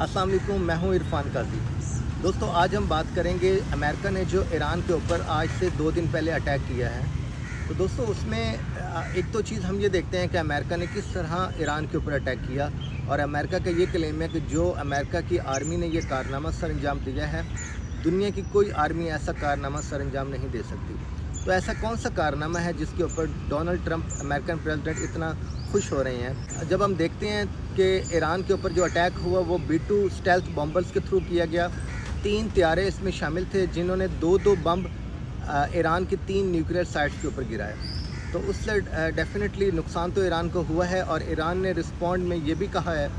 अस्सलाम वालेकुम, मैं हूं इरफान काजी। दोस्तों, आज हम बात करेंगे अमेरिका ने जो ईरान के ऊपर आज से 2 दिन पहले अटैक किया है। तो दोस्तों, उसमें एक तो चीज़ हम ये देखते हैं कि अमेरिका ने किस तरह ईरान के ऊपर अटैक किया, और अमेरिका का ये क्लेम है कि जो अमेरिका की आर्मी ने ये कारनामा सर अंजाम दिया है, दुनिया की कोई आर्मी ऐसा कारनामा सर अंजाम नहीं दे सकती। तो ऐसा कौन सा कारनामा है जिसके ऊपर डोनाल्ड ट्रंप अमेरिकन प्रेसिडेंट इतना खुश हो रहे हैं? जब हम देखते हैं कि ईरान के ऊपर जो अटैक हुआ वो B-2 स्टेल्थ बॉम्बर्स के थ्रू किया गया। 3 त्यारे इसमें शामिल थे जिन्होंने 2-2 बम ईरान की 3 न्यूक्लियर साइट्स के ऊपर गिराए। तो उससे डेफिनेटली नुकसान तो ईरान को हुआ है, और ईरान ने रिस्पॉन्ड में ये भी कहा है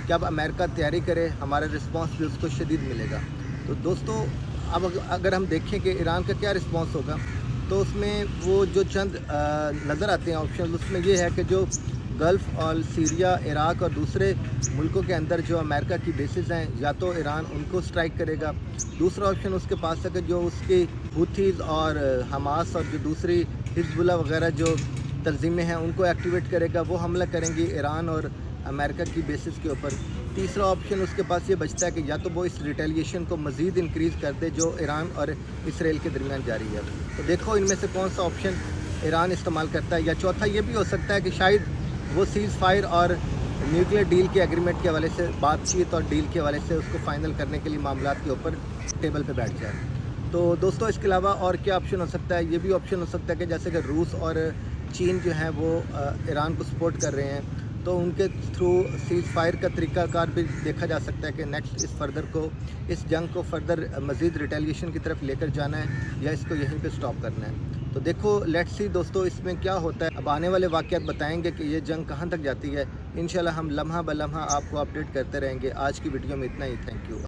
कि अब अमेरिका तैयारी करे, हमारा रिस्पॉन्स भी उसको शदीद मिलेगा। तो दोस्तों, अब अगर हम देखें कि ईरान का क्या रिस्पॉन्स होगा, तो उसमें वो जो चंद नज़र आते हैं ऑप्शन, उसमें ये है कि जो गल्फ़ और सीरिया, इराक़ और दूसरे मुल्कों के अंदर जो अमेरिका की बेसिस हैं, या तो ईरान उनको स्ट्राइक करेगा। दूसरा ऑप्शन उसके पास है कि जो उसकी हुथीज़ और हमास और जो दूसरी हिज़्बुल्लाह वगैरह जो तंजीमें हैं उनको एक्टिवेट करेगा, वो हमला करेंगी ईरान और अमेरिका की बेसिस के ऊपर। तीसरा ऑप्शन उसके पास ये बचता है कि या तो वो इस रिटेलिएशन को मज़ीद इंक्रीज़ कर दे जो ईरान और इसराइल के दरमियान जारी है। तो देखो इनमें से कौन सा ऑप्शन ईरान इस्तेमाल करता है। या चौथा ये भी हो सकता है कि शायद वो सीज़ फायर और न्यूक्लियर डील के एग्रीमेंट के हवाले से, बातचीत और डील के हवाले से उसको फ़ाइनल करने के लिए मामलात के ऊपर टेबल पे बैठ जाए। तो दोस्तों, इसके अलावा और क्या ऑप्शन हो सकता है? ये भी ऑप्शन हो सकता है कि जैसे कि रूस और चीन जो हैं वो ईरान को सपोर्ट कर रहे हैं, तो उनके थ्रू सीज़ फायर का तरीक़ाकार भी देखा जा सकता है कि नेक्स्ट इस जंग को फर्दर मज़ीद रिटेलिएशन की तरफ लेकर जाना है, या इसको यहीं पे स्टॉप करना है। तो देखो, लेट्स सी दोस्तों इसमें क्या होता है। अब आने वाले वाक़यात बताएंगे कि ये जंग कहाँ तक जाती है। इंशाल्लाह हम लम्हा ब लम्हा आपको अपडेट करते रहेंगे। आज की वीडियो में इतना ही। Thank you.